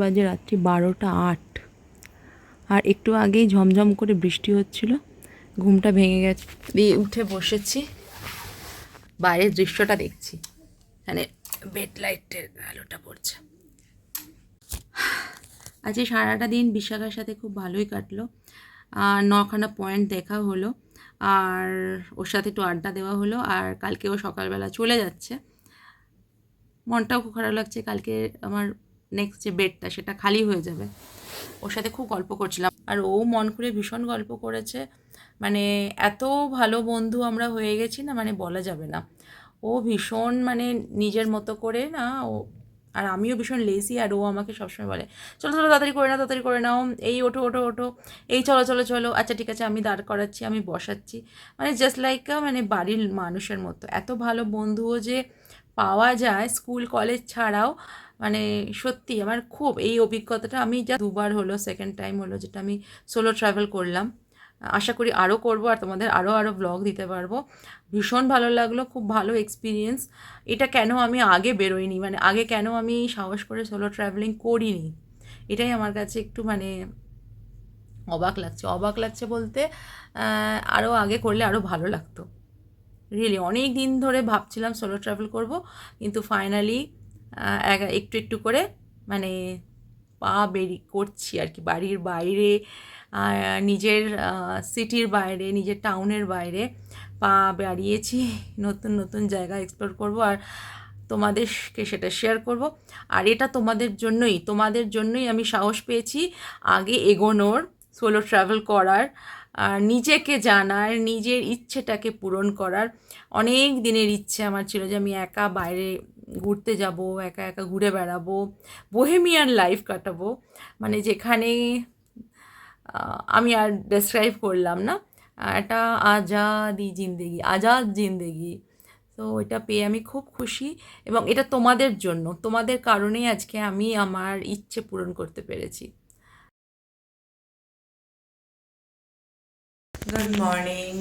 বাজে রাত্রি 12টা 8। আর একটু আগেই ঝমঝম করে বৃষ্টি হচ্ছিল, ঘুমটা ভেঙে গেছে, দিয়ে উঠে বসেছি, বাইরের দৃশ্যটা দেখছি, মানে বেড লাইটের আলোটা পড়ছে। আজকে সারাটা দিন বিশাখার সাথে খুব ভালোই কাটলো। 9খানা পয়েন্ট দেখা হলো, আর ওর সাথে একটু আড্ডা দেওয়া হলো। আর কালকে ও সকালবেলা চলে যাচ্ছে, মনটাও খুব খারাপ লাগছে। কালকে আমার নেক্সট যে বেডটা সেটা খালি হয়ে যাবে। ওর সাথে খুব গল্প করছিলাম, আর ও মন খুলে ভীষণ গল্প করেছে। মানে এত ভালো বন্ধু আমরা হয়ে গেছি না, মানে বলা যাবে না। ও ভীষণ মানে নিজের মতো করে না ও, আর আমিও ভীষণ লেজি। আর ও আমাকে সবসময় বলে, চলো চলো তাড়াতাড়ি করে নাও, তাড়াতাড়ি করে নাও, এই ওঠো ওঠো ওঠো, এই চলো চলো চলো, আচ্ছা ঠিক আছে আমি দাঁড় করাচ্ছি, আমি বসাচ্ছি। মানে জাস্ট লাইক মানে বাড়ির মানুষের মতো। এত ভালো বন্ধুও যে পাওয়া যায় স্কুল কলেজ ছাড়াও, মানে সত্যি আমার খুব এই অভিজ্ঞতাটা আমি যা দুবার হলো, সেকেন্ড টাইম হলো যেটা আমি সোলো ট্রাভেল করলাম। আশা করি আরও করবো, আর তোমাদের আরও ব্লগ দিতে পারবো। ভীষণ ভালো লাগলো, খুব ভালো এক্সপিরিয়েন্স। এটা কেন আমি আগে বেরোইনি, মানে আগে কেন আমি সাহস করে সোলো ট্রাভেলিং করিনি, এটাই আমার কাছে একটু মানে অবাক লাগছে বলতে আরও আগে করলে আরও ভালো লাগতো। রিয়েলি অনেক দিন ধরে ভাবছিলাম সোলো ট্রাভেল করব, কিন্তু ফাইনালি একটু একটু করে মানে পা করছি আর কি, বাড়ির বাইরে, নিজের সিটির বাইরে, নিজের টাউনের বাইরে পা বাড়িয়েছি। নতুন নতুন জায়গা এক্সপ্লোর করব, আর তোমাদেরকে সেটা শেয়ার করব। আর এটা তোমাদের জন্যই আমি সাহস পেয়েছি আগে এগোনোর, সোলো ট্রাভেল করার, নিজেকে জানার, নিজের ইচ্ছেটাকে পূরণ করার। অনেক দিনের ইচ্ছে আমার ছিল যে আমি একা বাইরে ঘুরতে যাব, একা একা ঘুরে বেড়াবো, বোহেমিয়ান লাইফ কাটাবো, মানে যেখানে আমি আর ডেসক্রাইব করলাম না, একটা আজাদ জিন্দেগি। তো এটা পেয়ে আমি খুব খুশি, এবং এটা তোমাদের কারণেই আজকে আমি আমার ইচ্ছে পূরণ করতে পেরেছি। Good morning,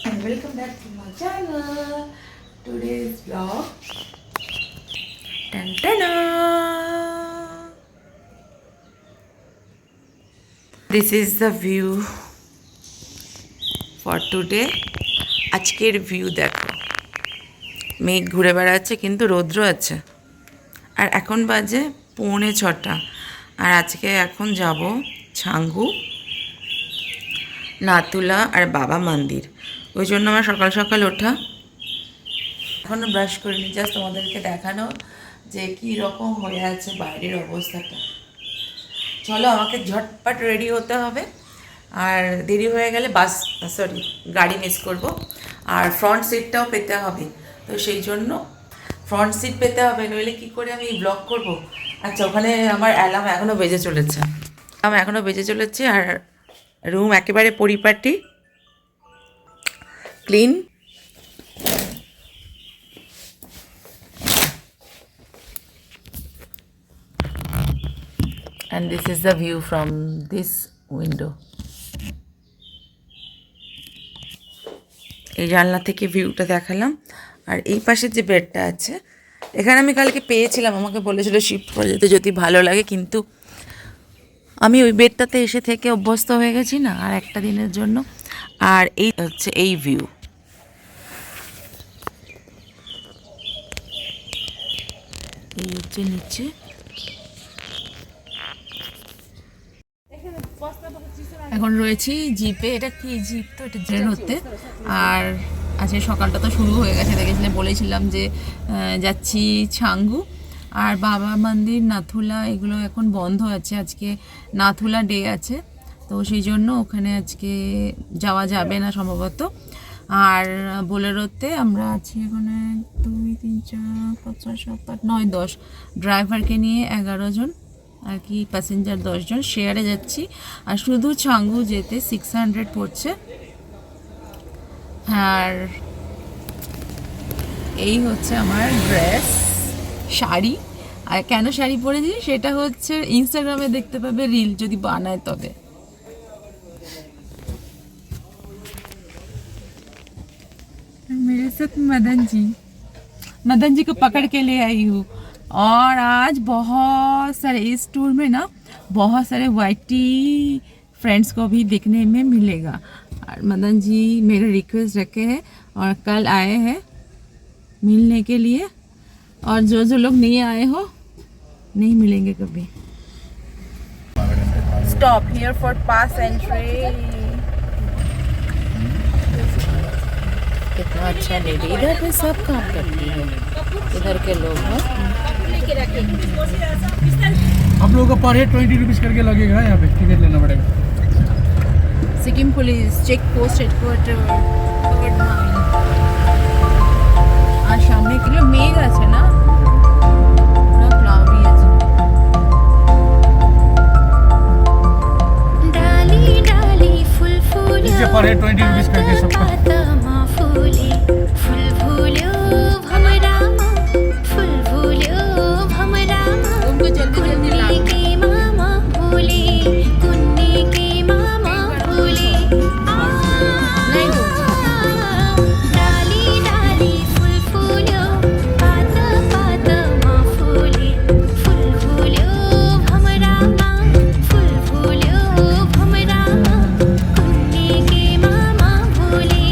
and welcome back to my channel. Today's vlog. Tan-ta-da! This is the view for today. আজকের ভিউ দেখো, মেঘ ঘুরে বেড়াচ্ছে কিন্তু রৌদ্র আছে। আর এখন বাজে 6:45, আর আজকে এখন যাব ছাঙ্গু, নাতুলা আর বাবা মন্দির। ওই জন্য আমার সকাল সকাল ওঠা। এখনও ব্রাশ করিনি, জাস্ট তোমাদেরকে দেখানো যে কী রকম হয়ে আছে বাইরের অবস্থাটা। চলো আমাকে ঝটপট রেডি হতে হবে, আর দেরি হয়ে গেলে গাড়ি মিস করব। আর ফ্রন্ট সিটটাও পেতে হবে, তো সেই জন্য ফ্রন্ট সিট পেতে হবে, নইলে কী করে আমি ব্লগ করব। আচ্ছা, ওখানে আমার অ্যালার্ম এখনও বেজে চলেছে, আর রুম একেবারে পরিপাটি, clean. And this is the view from this window. এই জানলা থেকে ভিউটা দেখালাম। আর এই পাশে যে বেডটা আছে, এখানে আমি কালকে পেয়েছিলাম, আমাকে বলেছিল শিফট করে যেতে যদি ভালো লাগে, কিন্তু আমি ওই বেডটাতে এসে থেকে অভ্যস্ত হয়ে গেছি না, আর একটা দিনের জন্য। আর এই হচ্ছে এই ভিউ, এই হচ্ছে নিচে। এখন রয়েছি জিপে, এটা কি জিপ, তো এটা ট্রেন হতে। আর আজকে সকালটা তো শুরু হয়ে গেছে, বলেছিলাম যে যাচ্ছি ছাঙ্গু আর বাবা মন্দির, নাথুলা, এগুলো এখন বন্ধ আছে। আজকে নাথুলা ডে আছে, তো সেই জন্য ওখানে আজকে যাওয়া যাবে না সম্ভবত। আর বোলেরোতে আমরা আছি এখানে 2 3 4 5 6 7 8 9 10, ড্রাইভারকে নিয়ে 11 জন আর কি, প্যাসেঞ্জার 10 জন, শেয়ারে যাচ্ছি। আর শুধু ছাঙ্গু যেতে 600 পড়ছে। আর এই হচ্ছে আমার ড্রেস, শাড়ি। আর কেন শাড়ি পরেছি সেটা হচ্ছে ইনস্টাগ্রামে দেখতে পাবে, রিল যদি বানায় তবে। मेरे साथ मदन जी को पकड़ के ले आई हूँ, और आज बहुत सारे इस टूर में ना बहुत सारे वाइटी फ्रेंड्स को भी देखने में मिलेगा। और मदन जी मेरे रिक्वेस्ट रखे हैं और कल आए हैं मिलने के लिए, और जो जो लोग नहीं आए हो नहीं मिलेंगे कभी। Stop here for pass entry. कितना अच्छा लेडी, इधर पे सब काम करती है, इधर के लोग हैं। हम लोगों का पर हेड 20 रुपीज़ करके लगेगा, यहाँ पे टिकट लेना पड़ेगा। Sikkim police check post headquarter third mile. আর সামনে কিলো মেঘ আছে না, পুরো ক্লাউডি আছে। डाली डाली फूल फूल इसके पर हेड 20 रुपीज़ करके सबका। फूले फूल फूलो भमरामा फूल फूलो भमरामा तुमको जल्दी जल्दी ला कुन्नी के मामा फूले कुन्नी के मामा फूले नहीं हो। डाली डाली फूल फूलो पात पात मा फूले फूल फूलो भमरामा फूल फूलो भमरामा कुन्नी के मामा फूले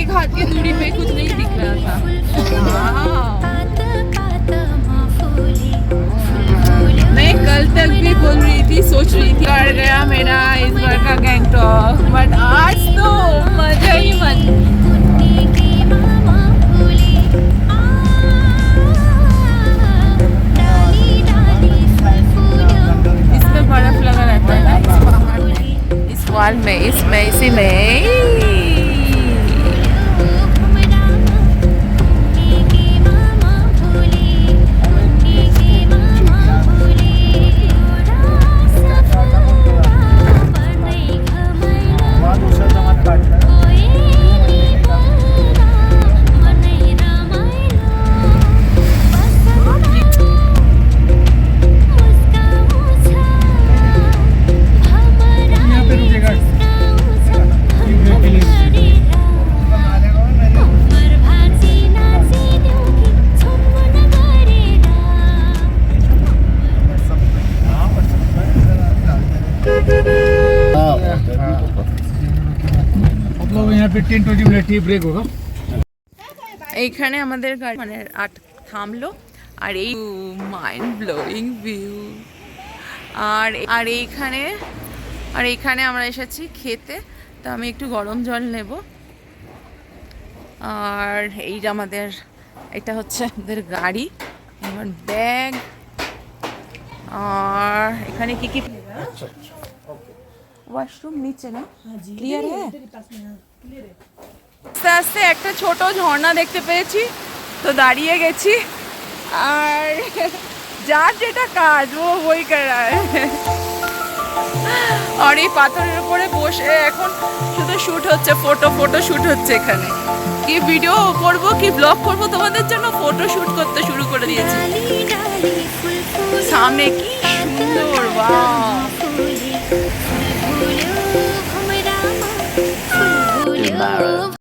एक हाथ की दूरी पे कुछ नहीं दिख रहा था। पात पात माँ फूले फूले मैं कल तक भी बोल रही थी, सोच रही थी कर गया मेरा इस बार का गैंगटॉक, बट आज तो मजा ही मजा। कुन्नी के मामा फूले डाली डाली फूल फूलों इसमें बर्फ लगा रहता है ना, इस पहाड़ में, इस वॉल में, इसमें, इसी में। यहाँ पे रुकेगा आप लोग यहाँ पे 10-20 मिनट ही ब्रेक होगा। এইখানে আমাদের গাড়ি মানে থামলো, আর এই মাইন্ড ব্লোয়িং ভিউ। আর এইখানে আমরা এসেছি খেতে, তো আমি একটু গরম জল নেব। আর এটা হচ্ছে আমাদের গাড়ি, আমার ব্যাগ। আর এখানে কি ওয়াশরুম নিচে না, ক্লিয়ার হ্যাঁ। আস্তে আস্তে একটা ছোট ঝর্ণা দেখতে পেয়েছি, তো দাঁড়িয়ে গেছি। আর যার যেটা কাজ ও বই করায়। আর এই পাথরের উপরে বসে এখন শুধু শুট হচ্ছে, ফটো শুট হচ্ছে। এখানে কি ভিডিও করব কি ব্লগ করব তোমাদের জন্য, ফটো শুট করতে শুরু করে দিয়েছি। সামনে কি সুন্দর, ওয়াও।